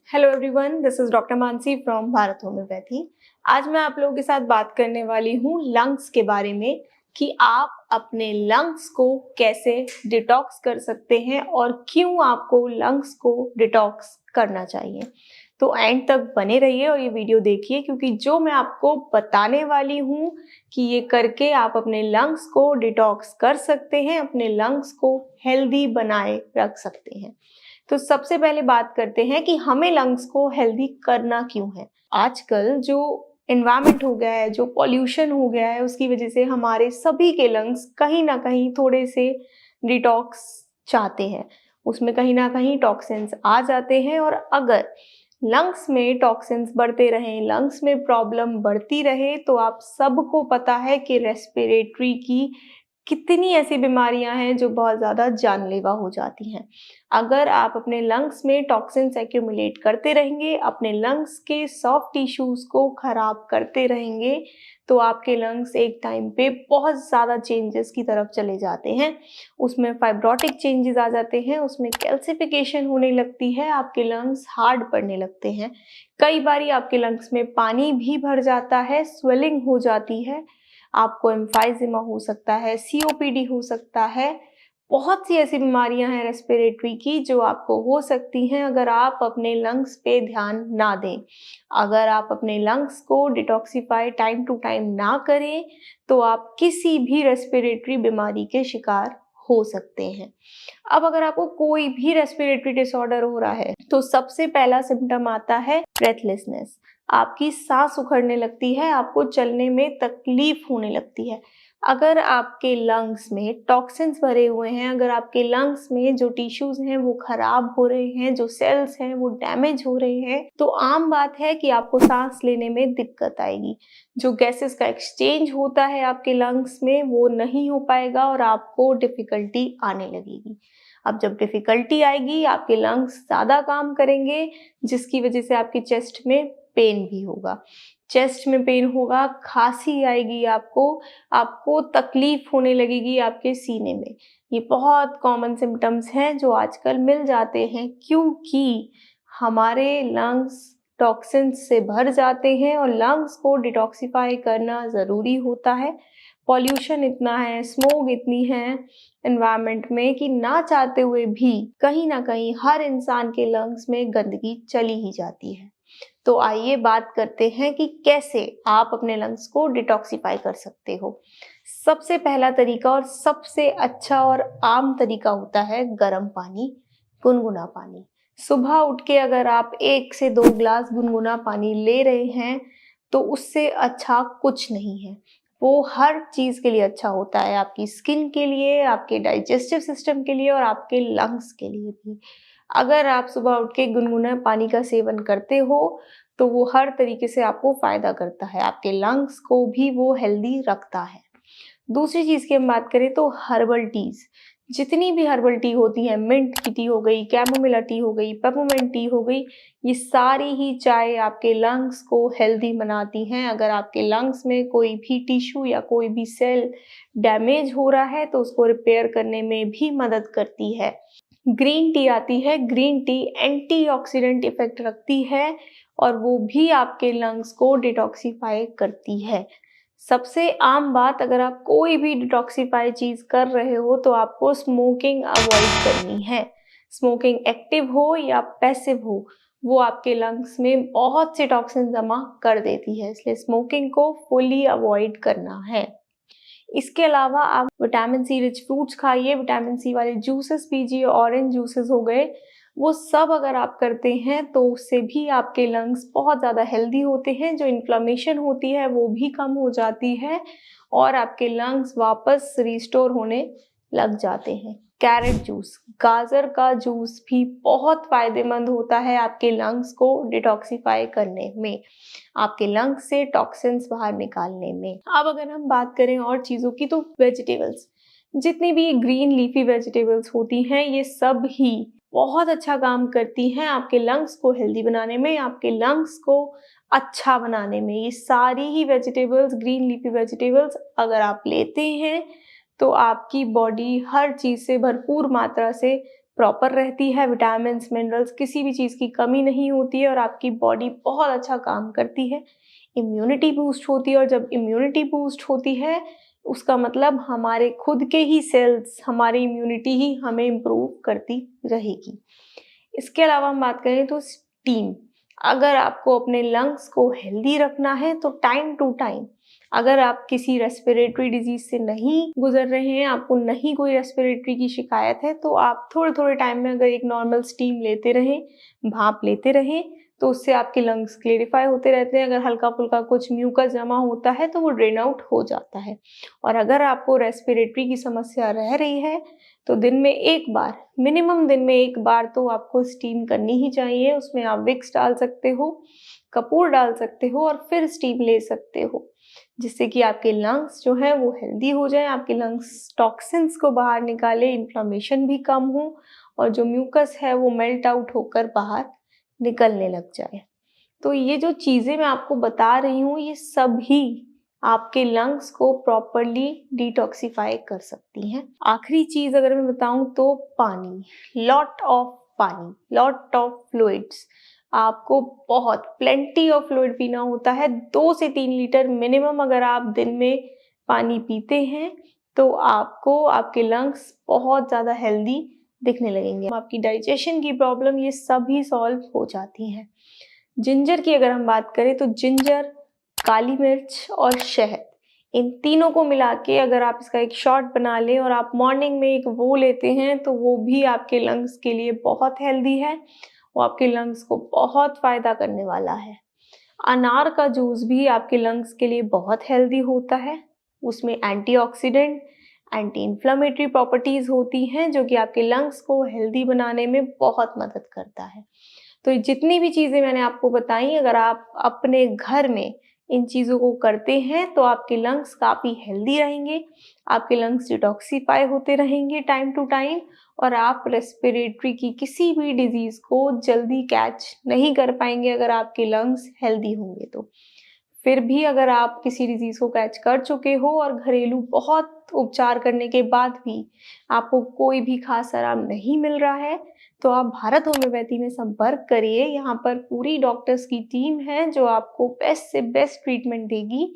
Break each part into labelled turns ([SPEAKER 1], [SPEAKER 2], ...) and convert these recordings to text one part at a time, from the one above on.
[SPEAKER 1] Hello everyone, this is doctor Mansi from Bharat homeopathy. आज मैं आप लोगों के साथ बात करने वाली हूँ लंग्स के बारे में कि आप अपने लंग्स को कैसे डिटॉक्स कर सकते हैं और क्यों आपको लंग्स को डिटॉक्स करना चाहिए। तो एंड तक बने रहिए और ये वीडियो देखिए, क्योंकि जो मैं आपको बताने वाली हूँ कि ये करके आप अपने लंग्स को डिटॉक्स कर सकते हैं, अपने लंग्स को हेल्दी बनाए रख सकते हैं। तो सबसे पहले बात करते हैं कि हमें लंग्स को हेल्दी करना क्यों है। आजकल जो एनवायरनमेंट हो गया है, जो पॉल्यूशन हो गया है, उसकी वजह से हमारे सभी के लंग्स कहीं ना कहीं थोड़े से डिटॉक्स चाहते हैं। उसमें कहीं ना कहीं टॉक्सिन्स आ जाते हैं, और अगर लंग्स में टॉक्सिन्स बढ़ते रहें, लंग्स में प्रॉब्लम बढ़ती रहे, तो आप सबको पता है कि रेस्पिरेटरी की कितनी ऐसी बीमारियां हैं जो बहुत ज़्यादा जानलेवा हो जाती हैं। अगर आप अपने लंग्स में टॉक्सिन्स एक्यूमुलेट करते रहेंगे, अपने लंग्स के सॉफ्ट टिश्यूज़ को ख़राब करते रहेंगे, तो आपके लंग्स एक टाइम पे बहुत ज़्यादा चेंजेस की तरफ चले जाते हैं। उसमें फाइब्रोटिक चेंजेस आ जाते हैं, उसमें कैल्सिफिकेशन होने लगती है, आपके लंग्स हार्ड पड़ने लगते हैं। कई बारी आपके लंग्स में पानी भी भर जाता है, स्वेलिंग हो जाती है, आपको एम्फाइजिमा हो सकता है, सीओपीडी हो सकता है। बहुत सी ऐसी बीमारियां हैं रेस्पिरेटरी की जो आपको हो सकती हैं अगर आप अपने लंग्स पे ध्यान ना दें। अगर आप अपने लंग्स को डिटॉक्सिफाई टाइम टू टाइम ना करें, तो आप किसी भी रेस्पिरेटरी बीमारी के शिकार हो सकते हैं। अब अगर आपको कोई भी रेस्पिरेटरी डिसऑर्डर हो रहा है, तो सबसे पहला सिम्टम आता है ब्रेथलेसनेस। आपकी सांस उखड़ने लगती है, आपको चलने में तकलीफ होने लगती है। अगर आपके लंग्स में टॉक्सिन्स भरे हुए हैं, अगर आपके लंग्स में जो टिश्यूज हैं वो खराब हो रहे हैं, जो सेल्स हैं वो डैमेज हो रहे हैं, तो आम बात है कि आपको सांस लेने में दिक्कत आएगी। जो गैसेस का एक्सचेंज होता है आपके लंग्स में वो नहीं हो पाएगा और आपको डिफिकल्टी आने लगेगी। अब जब डिफिकल्टी आएगी, आपके लंग्स ज़्यादा काम करेंगे, जिसकी वजह से आपकी चेस्ट में पेन भी होगा। चेस्ट में पेन होगा, खांसी आएगी आपको, आपको तकलीफ होने लगेगी आपके सीने में। ये बहुत कॉमन सिम्टम्स हैं जो आजकल मिल जाते हैं, क्योंकि हमारे लंग्स टॉक्सिन्स से भर जाते हैं और लंग्स को डिटॉक्सिफाई करना ज़रूरी होता है। पॉल्यूशन इतना है, स्मोक इतनी है एनवायरनमेंट में कि ना चाहते हुए भी कहीं ना कहीं हर इंसान के लंग्स में गंदगी चली ही जाती है। तो आइए बात करते हैं कि कैसे आप अपने लंग्स को डिटॉक्सिफाई कर सकते हो। सबसे पहला तरीका और सबसे अच्छा और आम तरीका होता है गर्म पानी, गुनगुना पानी। सुबह उठ के अगर आप 1 से 2 ग्लास गुनगुना पानी ले रहे हैं, तो उससे अच्छा कुछ नहीं है। वो हर चीज़ के लिए अच्छा होता है, आपकी स्किन के लिए, आपके डाइजेस्टिव सिस्टम के लिए और आपके लंग्स के लिए भी। अगर आप सुबह उठ के गुनगुना पानी का सेवन करते हो, तो वो हर तरीके से आपको फ़ायदा करता है, आपके लंग्स को भी वो हेल्दी रखता है। दूसरी चीज़ की हम बात करें तो हर्बल टीज़, जितनी भी हर्बल टी होती हैं, मिंट की टी हो गई, कैमोमिला टी हो गई, पेपरमिंट टी हो गई, ये सारी ही चाय आपके लंग्स को हेल्दी बनाती हैं। अगर आपके लंग्स में कोई भी टिश्यू या कोई भी सेल डैमेज हो रहा है, तो उसको रिपेयर करने में भी मदद करती है। ग्रीन टी आती है, ग्रीन टी एंटीऑक्सीडेंट इफेक्ट रखती है और वो भी आपके लंग्स को डिटॉक्सिफाई करती है। सबसे आम बात, अगर आप कोई भी डिटॉक्सिफाई चीज़ कर रहे हो, तो आपको स्मोकिंग अवॉइड करनी है। स्मोकिंग एक्टिव हो या पैसिव हो, वो आपके लंग्स में बहुत से टॉक्सिन जमा कर देती है, इसलिए स्मोकिंग को फुली अवॉइड करना है। इसके अलावा आप विटामिन सी रिच फ्रूट्स खाइए, विटामिन सी वाले जूसेस पीजिए, ऑरेंज जूसेस हो गए, वो सब अगर आप करते हैं तो उससे भी आपके लंग्स बहुत ज़्यादा हेल्दी होते हैं। जो इन्फ्लेमेशन होती है वो भी कम हो जाती है और आपके लंग्स वापस रिस्टोर होने लग जाते हैं। कैरेट जूस, गाजर का जूस भी बहुत फायदेमंद होता है आपके लंग्स को डिटॉक्सिफाई करने में, आपके लंग्स से टॉक्सिन्स बाहर निकालने में। अब अगर हम बात करें और चीज़ों की, तो वेजिटेबल्स, जितनी भी ग्रीन लीफी वेजिटेबल्स होती हैं, ये सब ही बहुत अच्छा काम करती हैं आपके लंग्स को हेल्दी बनाने में, आपके लंग्स को अच्छा बनाने में। ये सारी ही वेजिटेबल्स, ग्रीन लीफी वेजिटेबल्स अगर आप लेते हैं, तो आपकी बॉडी हर चीज़ से भरपूर मात्रा से प्रॉपर रहती है, विटामिन्स मिनरल्स किसी भी चीज़ की कमी नहीं होती है और आपकी बॉडी बहुत अच्छा काम करती है। इम्यूनिटी बूस्ट होती है और जब इम्यूनिटी बूस्ट होती है उसका मतलब हमारे खुद के ही सेल्स, हमारी इम्यूनिटी ही हमें इम्प्रूव करती रहेगी। इसके अलावा हम बात करें तो स्टीम, अगर आपको अपने लंग्स को हेल्दी रखना है तो टाइम टू टाइम, अगर आप किसी रेस्पिरेटरी डिजीज से नहीं गुजर रहे हैं, आपको नहीं कोई रेस्पिरेटरी की शिकायत है, तो आप थोड़े थोड़े टाइम में अगर एक नॉर्मल स्टीम लेते रहें, भाप लेते रहें, तो उससे आपके लंग्स क्लेरिफाई होते रहते हैं। अगर हल्का फुल्का कुछ म्यूकस जमा होता है तो वो ड्रेन आउट हो जाता है। और अगर आपको रेस्पिरेटरी की समस्या रह रही है तो दिन में एक बार, मिनिमम दिन में एक बार तो आपको स्टीम करनी ही चाहिए। उसमें आप विक्स डाल सकते हो, कपूर डाल सकते हो और फिर स्टीम ले सकते हो, जिससे कि आपके लंग्स जो है वो हेल्दी हो जाए, आपके लंग्स टॉक्सिन्स को बाहर निकाले, इन्फ्लामेशन भी कम हो और जो म्यूकस है वो मेल्ट आउट होकर बाहर निकलने लग जाए। तो ये जो चीज़ें मैं आपको बता रही हूँ ये सभी आपके लंग्स को प्रॉपरली डिटॉक्सिफाई कर सकती हैं। आखिरी चीज़ अगर मैं बताऊँ तो पानी, लॉट ऑफ पानी, लॉट ऑफ फ्लूइड्स। आपको बहुत प्लेंटी ऑफ फ्लूइड पीना होता है, 2 से 3 लीटर मिनिमम अगर आप दिन में पानी पीते हैं तो आपको आपके लंग्स बहुत ज़्यादा हेल्दी दिखने लगेंगे। आपकी डाइजेशन की प्रॉब्लम ये सभी सॉल्व हो जाती हैं। जिंजर की अगर हम बात करें तो जिंजर, काली मिर्च और शहद, इन तीनों को मिला के अगर आप इसका एक शॉट बना लें और आप मॉर्निंग में एक वो लेते हैं तो वो भी आपके लंग्स के लिए बहुत हेल्दी है, वो आपके लंग्स को बहुत फ़ायदा करने वाला है। अनार का जूस भी आपके लंग्स के लिए बहुत हेल्दी होता है, उसमें एंटीऑक्सीडेंट, एंटी इन्फ्लेमेटरी प्रॉपर्टीज़ होती हैं जो कि आपके लंग्स को हेल्दी बनाने में बहुत मदद करता है। तो जितनी भी चीज़ें मैंने आपको बताई, अगर आप अपने घर में इन चीज़ों को करते हैं तो आपके लंग्स काफ़ी हेल्दी रहेंगे, आपके लंग्स डिटॉक्सिफाई होते रहेंगे टाइम टू टाइम और आप रेस्पिरेटरी की किसी भी डिजीज़ को जल्दी कैच नहीं कर पाएंगे अगर आपके लंग्स हेल्दी होंगे तो। फिर भी अगर आप किसी डिजीज़ को कैच कर चुके हो और घरेलू बहुत उपचार करने के बाद भी आपको कोई भी खास आराम नहीं मिल रहा है, तो आप भारत होम्योपैथी में संपर्क करिए। यहाँ पर पूरी डॉक्टर्स की टीम है जो आपको बेस्ट से बेस्ट ट्रीटमेंट देगी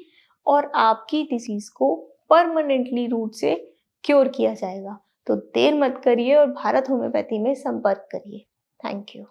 [SPEAKER 1] और आपकी डिसीज़ को परमानेंटली रूट से क्योर किया जाएगा। तो देर मत करिए और भारत होम्योपैथी में संपर्क करिए। Thank you.